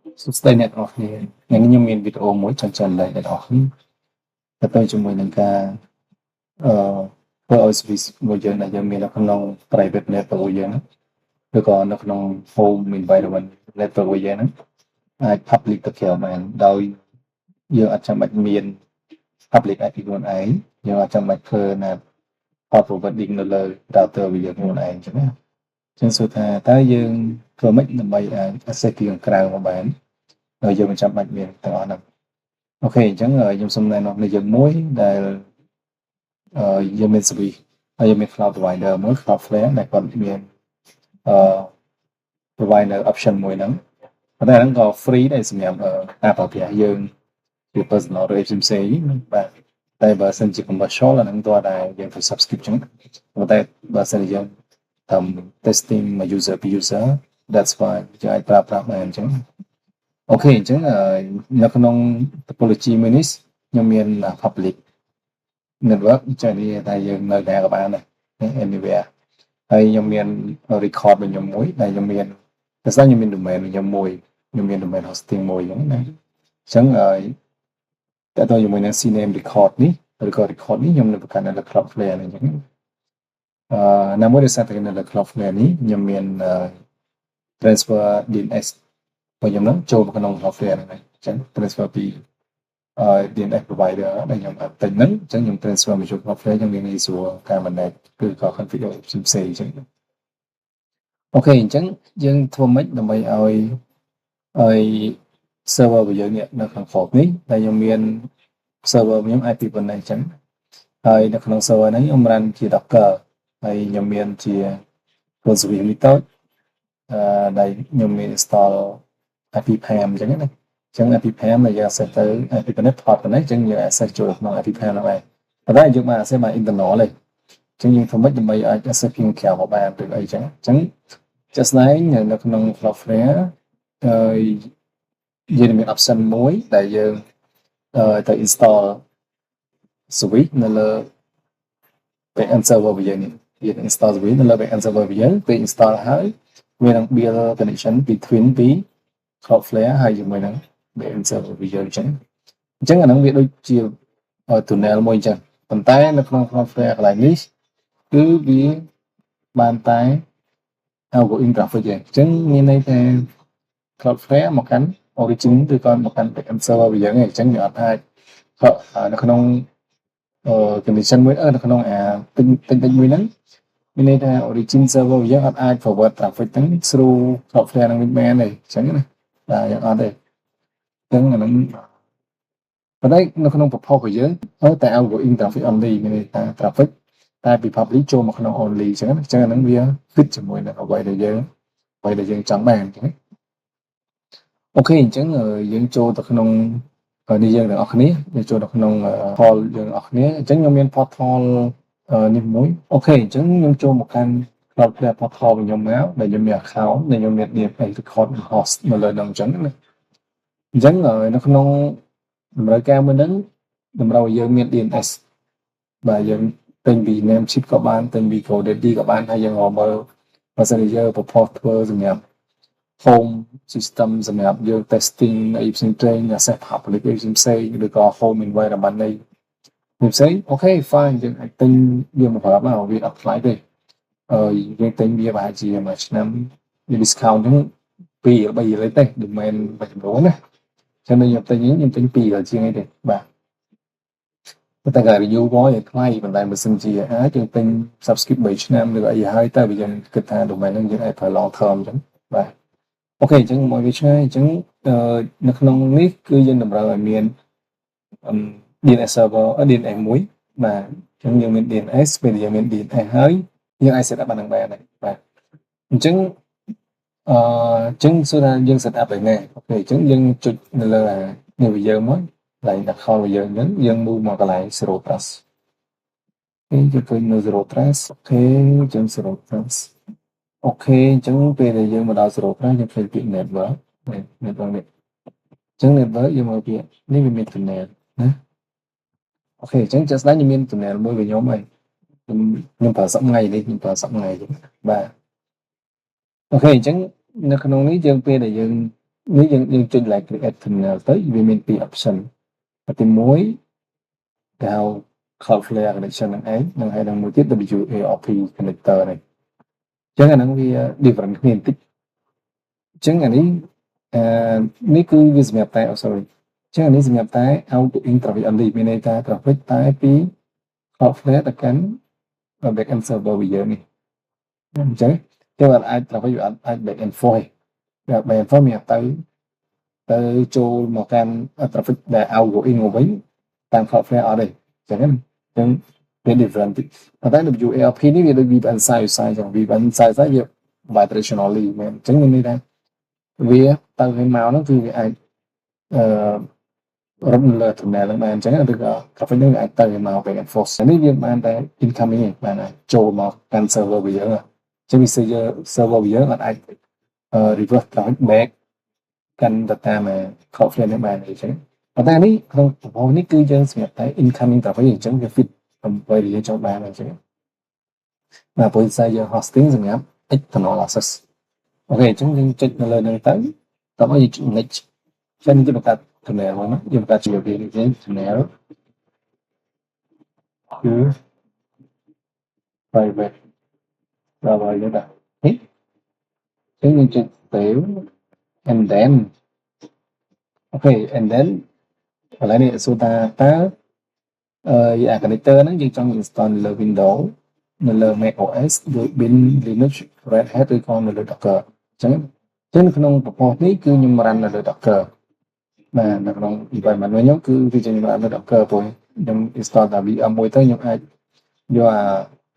សួស្តីអ្នកទាំងអស់គ្នាថ្ងៃនេះខ្ញុំមានវីដេអូមួយចង់ចែករំលែកអ្នកទាំងអស់គ្នាទៅជាមួយនឹងការអឺធ្វើឲ្យ service មួយយើងដែលយើងមាននៅក្នុង private network របស់យើងហ្នឹងឬក៏នៅក្នុង home environment network របស់យើងហ្នឹងអាច public ទៅក្រៅបានដោយយើងអត់ចាំបាច់មាន public IP ខ្លួនឯងយើងអត់ចាំបាច់ធ្វើណា hot forwarding នៅលើ router របស់យើងខ្លួនឯងអញ្ចឹងណាចឹងសួរថាតើយើងធ្វើម៉េចដើម្បីអាច access ពីខាងក្រៅមកបានហើយយើងមិនចាំបាច់មានទាំងអស់ហ្នឹងអូខេអញ្ចឹងខ្ញុំសូមណែនាំនៅយើងមួយដែលយើងមាន service ហើយយើងមាន cloud provider មួយ Cloudflare ដែលគាត់មានអឺ provider option មួយហ្នឹងប៉ុន្តែហ្នឹងក៏ free ដែរសម្រាប់ការប្រើប្រាស់យើងជា personal ឬផ្សេងៗបាទតែបើសិនជា commercial អាហ្នឹងតើតែយើងធ្វើ subscription ប៉ុន្តែបើសិនជាយើងធ្វើ testing មួយ user ពី user that's fine យើងអាចប្រើប្រាស់បានអញ្ចឹងអូខេអញ្ចឹងនៅក្នុង topology មួយនេះខ្ញុំមាន public network ចេះនេះតែយើងនៅដែរក៏បានដែរ anywhere ហើយខ្ញុំមាន record របស់ខ្ញុំមួយដែលខ្ញុំមានតែស្អីខ្ញុំមាន domain របស់ខ្ញុំមួយខ្ញុំមាន domain hosting មួយអញ្ចឹងណាអញ្ចឹងតើតើជាមួយនឹង CNAME record នេះឬក៏ record នេះខ្ញុំនៅប្រកាន់នៅលើ Cloudflare អញ្ចឹងណាមួយដោយសារតែនៅលើ Cloudflare នេះខ្ញុំមាន transfer DNS របស់ខ្ញុំហ្នឹងចូលមកក្នុង Cloudflare ហ្នឹងអញ្ចឹង transfer ពីDNS provider ដែលខ្ញុំអត់ទិញហ្នឹងអញ្ចឹងខ្ញុំ transfer មកចូល Cloudflare ខ្ញុំមានងាយស្រួលការ manage ឬក៏ configure ផ្សេងៗអញ្ចឹងអូខេអញ្ចឹងយើងធ្វើម៉េចដើម្បីឲ្យ server របស់យើងនេះនៅក្នុង cloud នេះដែលខ្ញុំមាន server ខ្ញុំ IP ប៉ុណ្ណេះអញ្ចឹងហើយនៅក្នុង server ហ្នឹងខ្ញុំ run ជា Docker ហើយខ្ញុំមានជា service មួយតូចដែលខ្ញុំមាន install IP PAM អញ្ចឹងណាអញ្ចឹង IP PAM ដែលយើង access ទៅ IP ប៉ុណ្ណេះ port ប៉ុណ្ណេះអញ្ចឹងយើង access ចូលក្នុង IP PAM ហ្នឹងហើយប៉ុន្តែយើងបាន access បាន internal ទេអញ្ចឹងយើងធ្វើម៉េចដើម្បីអាច access ពីក្រៅមកបានឬអីចឹងអញ្ចឹង just like នៅក្នុង Cloudflare យើងមាន option មួយដែលយើងទៅ install switch នៅលើ backend server របស់យើងនេះយើង install switch នៅលើ backend server របស់យើងពេល install ហើយវានឹង build connection between ពី Cloudflare ហើយជាមួយនឹង backend server របស់យើងអញ្ចឹងអាហ្នឹងវាដូចជា tunnel មួយអញ្ចឹងប៉ុន្តែនៅក្នុង Cloudflare កន្លែងនេះគឺវាបានតែ outgoing traffic ទេអញ្ចឹងមានន័យថា Cloudflare មកកាន់ origin ឬក៏មកកាន់ backend server របស់យើងឯងអញ្ចឹងយើងអត់អាចនៅក្នុងcondition មួយនៅក្នុងទិញមួយហ្នឹងមានន័យថា origin server របស់យើងអត់អាច forward traffic ហ្នឹង through Cloudflare ហ្នឹងវិញបានទេអញ្ចឹងណាបាទយើងអត់ទេអញ្ចឹងអាហ្នឹងប៉ុន្តែនៅក្នុង purpose របស់យើងតែ outgoing traffic only មានន័យថា traffic តែពី public ចូលមកក្នុង only អញ្ចឹងអាហ្នឹងវា fit ជាមួយនឹងអ្វីដែលយើងចង់បានអញ្ចឹងអូខេអញ្ចឹងយើងចូលទៅក្នុងនេះយើងទាំងអស់គ្នាយើងចូលទៅក្នុង call យើងទាំងអស់គ្នាអញ្ចឹងខ្ញុំមាន portal នេះមួយអូខេអញ្ចឹងខ្ញុំចូលមកកាន់ Cloudflare portal របស់ខ្ញុំមកដែលខ្ញុំមាន account ដែលខ្ញុំមាន DNS record host នៅលើហ្នឹងអញ្ចឹងណាអញ្ចឹងនៅក្នុងតម្រូវការមួយហ្នឹងតម្រូវឲ្យយើងមាន DNS បាទយើងទិញពី Namecheap ក៏បានទិញពី GoDaddy ក៏បានហើយយើងរកមើលបើសិនជាយើង propose ធ្វើសម្រាប់ home system សម្រាប់យើង testing អីផ្សេងៗ access public អីផ្សេងៗឬក៏ home environment អីផ្សេងអូខេ fine យើងអាចទិញវាមកប្រាប់មកវាអត់ថ្លៃទេយើងទិញវាប្រហែលជាមួយឆ្នាំវា discount ហ្នឹង2 3លេខទេ domain មួយចំនួនណាចឹងខ្ញុំទិញ2ជាងអីទេបាទតែការ review របស់យើងថ្លៃប៉ុន្តែបើសិនជាអាចយើងទិញ subscribe 3ឆ្នាំឬអីហើយតែបើយើងគិតថា domain ហ្នឹងយើងអាចប្រើ long term អញ្ចឹងបាទអូខេអញ្ចឹងមកវាឆ្ងាយអញ្ចឹងនៅក្នុងនេះគឺយើងតម្រូវឲ្យមាន DNS server DNS មួយបាទអញ្ចឹងយើងមាន DNS ពេលយើងមាន DNS ហើយយើងអាច set up បានហ្នឹងបានបាទអញ្ចឹងសួរថាយើង set up យ៉ាងណាអូខេអញ្ចឹងយើងចុចនៅលើនេះរបស់យើងមកកន្លែង account របស់យើងហ្នឹងយើង move មកកន្លែង zero trust យើងឃើញនៅ zero trust អូខេអញ្ចឹង zero trust អូខេអញ្ចឹងពេលដែលយើងមកដល់ zero trust យើងឃើញពាក្យ network នេះអញ្ចឹង network យើងមកពាក្យនេះវាមាន tunnel ណាអូខេអញ្ចឹងចាស់ស្ដែងខ្ញុំមាន tunnel មួយរបស់ខ្ញុំហើយខ្ញុំប្រើសប្ងៃនេះខ្ញុំប្រើសប្ងៃបាទអូខេអញ្ចឹងនៅក្នុងនេះយើងពេលដែលយើង នេះយើងចុច like create thumbnail ទៅវាមានពីរ option ទី1គេហៅ Cloudflare connection ហ្នឹងឯងនិងហើយនឹងមួយទៀត WARP connector នេះអញ្ចឹងអាហ្នឹងវា different គ្នាបន្តិចអញ្ចឹងអានេះនេះគឺវាសម្រាប់តែ sorry អញ្ចឹងអានេះសម្រាប់តែ outgoing traffic only មានន័យថា traffic តែពី Cloudflare ទៅកាន់ backend server របស់យើងនេះអញ្ចឹងគេអាច traffic វាអាច back and forth ទេ back and forth មានទៅចូលមកកាន់ traffic ដែល outgoing មកវិញតាម Cloudflare អត់ទេអញ្ចឹងវា different តិចប៉ុន្តែ WARP នេះវាដូច VPN side to side ចឹង VPN side to side វា bidirectionally មែនអញ្ចឹងមានន័យថាវាទៅឲ្យមកហ្នឹងគឺវាអាចរត់នៅលើ tunnel ហ្នឹងបានអញ្ចឹងឬក៏ traffic ហ្នឹងវាអាចទៅឲ្យមក back and forth នេះវាបានតែ incoming ទេបានតែចូលមកកាន់ server របស់យើងអញ្ចឹងវា server របស់យើងអាច reverse traffic back កាន់ទៅតាម Cloudflare នេះបានអញ្ចឹងប៉ុន្តែនេះក្នុងប្រព័ន្ធនេះគឺយើងសម្រាប់តែ incoming traffic អញ្ចឹងវា fit ដើម្បីដែលយើងចង់បានអញ្ចឹងបាទព្រោះសារយើង hosting សម្រាប់ external access អូខេអញ្ចឹងយើងចុចនៅលើហ្នឹងទៅតោះមកយើងចុច next ចឹងយើងបង្កើត tunnel មកណាយើងបង្កើតជា VPN tunnel គឺ private ដល់ហើយយើងដាក់នេះអញ្ចឹងយើងចុច save and then អូខេ and then កន្លែងនេះសួរថាតើអា connector ហ្នឹងយើងចង់ install នៅលើ Windows នៅលើ Mac OS ឬ Bin Linux Red Hat ឬក៏នៅលើ Docker អញ្ចឹងនៅក្នុងប្រព័ន្ធនេះគឺខ្ញុំ run នៅលើ Docker បាទនៅក្នុង environment របស់ខ្ញុំគឺវាខ្ញុំ run នៅ Docker ព្រោះខ្ញុំ install តាម VM មួយទៅខ្ញុំអាចយកអា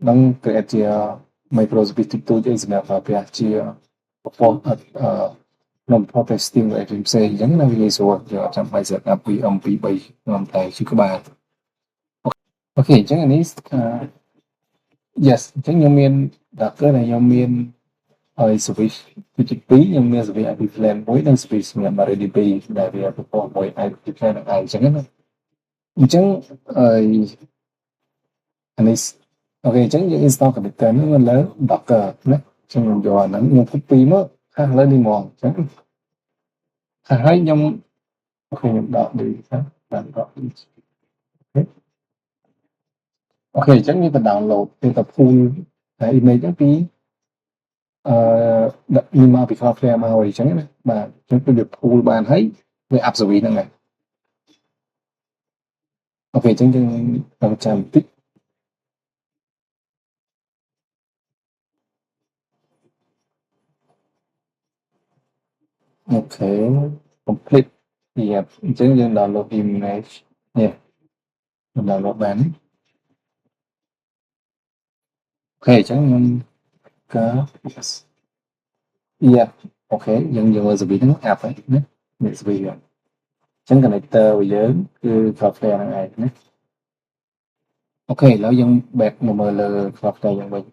ហ្នឹង create ជា microservice តិចតួចអីសម្រាប់ប្រើប្រាស់ជាប្រព័ន្ធក្នុងប្រព័ន្ធ testing របស់ផ្សេងអញ្ចឹងណាវាងាយស្រួលយកចាំបាច់ set up VM 2 3ខ្ញុំតែជាក្បាលអូខេអញ្ចឹងអានេះyes អញ្ចឹងខ្ញុំមាន Docker ដែលខ្ញុំមានហើយ service ទី2ខ្ញុំមាន service IP plan មួយនិង service សម្រាប់ MariaDB ដែលវាប្រព័ន្ធមួយ IP plan ហ្នឹងឯងអញ្ចឹងណាអញ្ចឹងអានេះអូខេអញ្ចឹងយើង install connector នេះនៅលើ Docker ណាអញ្ចឹងខ្ញុំយកអាហ្នឹងខ្ញុំ copy មកខាងលើនេះមកអញ្ចឹងហើយខ្ញុំអូខេខ្ញុំដក delete ដាក់ដក delete អូខេអញ្ចឹងវាទៅ download វាទៅ pull តែ image ហ្នឹងពីដាក់វាមកពី Cloudflare មកអញ្ចឹងណាបាទអញ្ចឹងគឺវា pull បានហើយវា up service ហ្នឹងហើយអូខេអញ្ចឹងយើងต้องចាំបន្តិចអូខេ complete អញ្ចឹងយើង download image នេះខ្ញុំ download បានអូខេអញ្ចឹងខ្ញុំកើ yes អូខេយើងយក service ហ្នឹង app ហ្នឹងណានេះ service ហ្នឹងអញ្ចឹង connector របស់យើងគឺ Cloudflare ហ្នឹងឯងណាអូខេឥឡូវយើង back មកមើលលើ Cloudflare យើងវិញ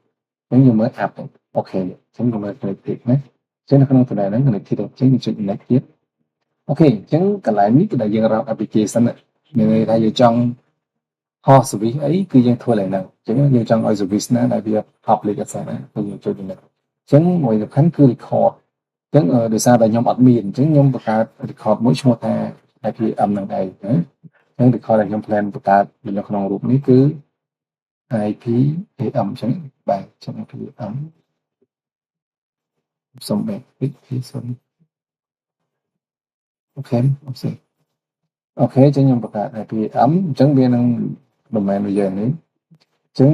អញ្ចឹងយើងមើល app អូខេអញ្ចឹងយើងមើល connected ណាអញ្ចឹងនៅក្នុង tunnel ហ្នឹង connected អញ្ចឹងយើងចុច next ទៀតអូខេអញ្ចឹងកន្លែងនេះគឺដែលយើង run application មានន័យថាយើងចង់ host service អីគឺយើងធ្វើឡើងហ្នឹងអញ្ចឹងយើងចង់ឲ្យ service ណាដែលវា public access ណាគឺយើងចុចហ្នឹងអញ្ចឹងមួយសំខាន់គឺ record អញ្ចឹងដោយសារតែខ្ញុំអត់មានអញ្ចឹងខ្ញុំបង្កើត record មួយឈ្មោះថា IPM ហ្នឹងឯងណាអញ្ចឹង record ដែលខ្ញុំ plan បង្កើតនៅក្នុងរូបនេះគឺ IPAM អញ្ចឹងបាទអញ្ចឹង IPAM សុំបែកតិចសុំអូខេអូខេអញ្ចឹងខ្ញុំបង្កើត IPAM អញ្ចឹងវានឹង domain របស់យើងនេះអញ្ចឹង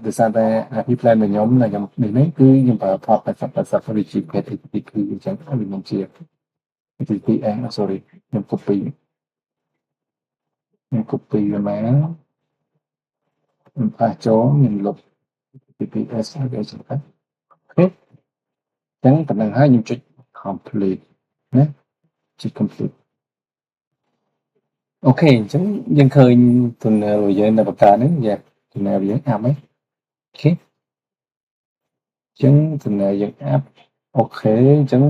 ដោយសារតែ IP plan របស់ខ្ញុំដែលខ្ញុំនេះគឺខ្ញុំប្រើ port 8080 Regime Page HTTP អញ្ចឹងវាខ្ញុំជា HTTP sorry ខ្ញុំ copy វាមកខ្ញុំប៉ះចូលខ្ញុំលុប TPS ឲ្យចង្កេះអូខេអញ្ចឹងប៉ុណ្្នឹងហើយខ្ញុំចុច complete ណាចុច complete អូខេអញ្ចឹងយើងឃើញ tunnel របស់យើងនៅបង្កើតហ្នឹងtunnel របស់យើងអាប់ហើយអូខេអញ្ចឹង tunnel យើងអាប់អូខេអញ្ចឹង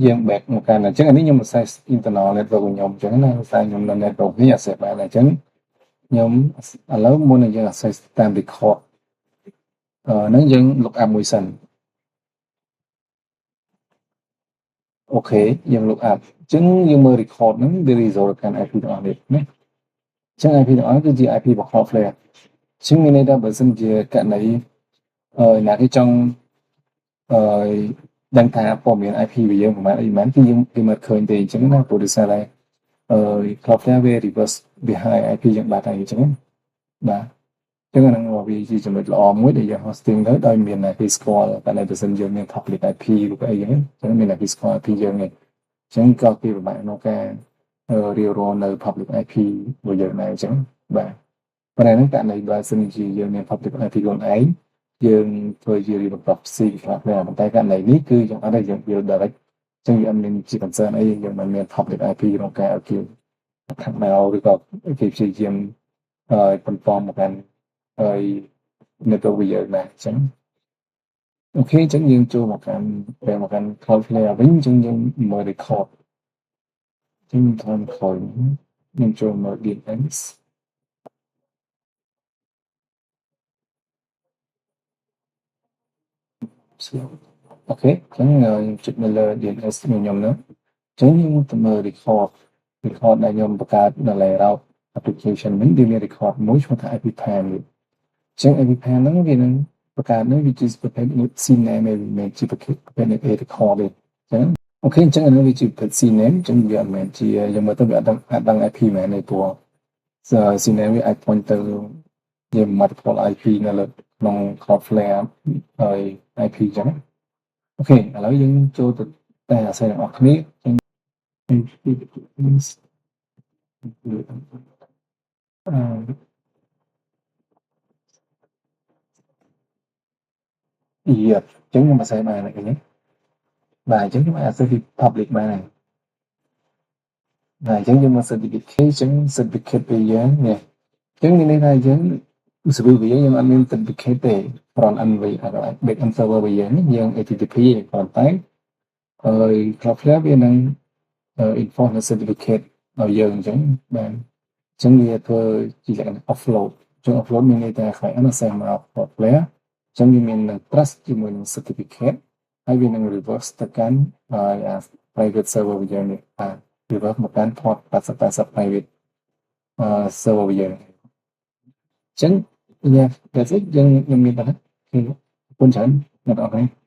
យើង back មកកាន់អញ្ចឹងអានេះខ្ញុំ access internal network របស់ខ្ញុំអញ្ចឹងណាតែខ្ញុំនៅ network នេះ access បានអញ្ចឹងខ្ញុំឥឡូវមុននឹងយើង access តាម record ហ្នឹងយើង look up មួយសិន អូខេយើង look up អញ្ចឹងយើងមើល record ហ្នឹងវា result កាន់ IP ទាំងអស់នេះណាអញ្ចឹង IP ទាំងអស់គឺជា IP របស់ Cloudflare អញ្ចឹងមានន័យថាបើសិនជាករណីអ្នកគេចង់អឺដឹងថាព័ត៌មាន IP របស់យើងប្រហែលអីប្រហែលគឺយើងគេមើលឃើញទេអញ្ចឹងណាព្រោះដោយសារតែCloudflare វា reverse វា hide IP យើងបាត់ហើយអញ្ចឹងបាទអញ្ចឹងអាហ្នឹងវាជាចំណុចល្អមួយដែលយើង hosting ទៅដោយមាន IP ស្គាល់តែបើសិនយើងមាន public IP ឬក៏អីចឹងអញ្ចឹងមាន IP ស្គាល់ IP យើងទេអញ្ចឹងក៏គេពិបាកក្នុងការរាវរាល់នៅ public IP របស់យើងដែរអញ្ចឹងបាទប៉ុន្តែហ្នឹងករណីបើសិនជាយើងមាន public IP ខ្លួនឯងយើងធ្វើជា remote proxy ខ្លះដែរប៉ុន្តែករណីនេះគឺយើងអត់ទេយើង build direct អញ្ចឹងយើងអត់មានជា concern អីយើងមិនមាន public IP ក្នុងការឲ្យគេខាងមកឬក៏គេព្យាយាមបន្លំមកកាន់ហើយ network របស់យើងដែរអញ្ចឹងអូខេអញ្ចឹងយើងចូលមកកាន់ Cloudflare វិញអញ្ចឹងយើងមើល record អញ្ចឹងថនខលយើងចូលមក DNS អូខេអញ្ចឹងយើងចុចនៅលើ DNS របស់ខ្ញុំហ្នឹងអញ្ចឹងយើងទៅមើល record ដែលខ្ញុំបង្កើតនៅ layout application ហ្នឹងវាមាន record មួយឈ្មោះថា EpiPen អញ្ចឹង EpiPen ហ្នឹងវានឹងបង្កើតនៅវាជាប្រភេទ CNAME មិនជាប្រភេទនៃ record ទេអញ្ចឹងអូខេអញ្ចឹងអានោះវាជាប្រភេទ CNAME អញ្ចឹងវាអត់មែនជាយើងមើលទៅវាអត់ដឹង IP មែនទេព្រោះ CNAME វាអាច point ទៅជា multiple IP នៅលើក្នុង Cloudflare ហើយ IP អញ្ចឹងអូខេឥឡូវយើងចូលទៅតែអាស្រ័យទាំងអស់គ្នាអញ្ចឹង យេអញ្ចឹងខ្ញុំអាស្រ័យបានហើយឃើញទេបាទអញ្ចឹងខ្ញុំអាចអាស្រ័យពី public បានហើយបាទអញ្ចឹងយើងមក certificate អញ្ចឹង certificate របស់យើងនេះអញ្ចឹងមានន័យថាយើង server របស់យើងអត់មាន certificate ទេ front end វិញ back end server របស់យើងយើង HTTP ទេប៉ុន្តែហើយ Cloudflare វានឹងenforce នៅ certificate ឲ្យយើងអញ្ចឹងបាទអញ្ចឹងវាធ្វើជាលក្ខណៈ offload អញ្ចឹង offload មានន័យថាខ្សែ NSX មក Cloudflare អញ្ចឹងវាមាន trust ជាមួយនឹង certificate ហើយវានឹង reverse ទៅកាន់private server របស់យើងនេះបាទ reverse មកកាន់ port 8080 private server របស់យើងអញ្ចឹង yeah that's it យើងមានប៉ុណ្ណឹងអរគុណច្រើនអ្នកនរគ្នា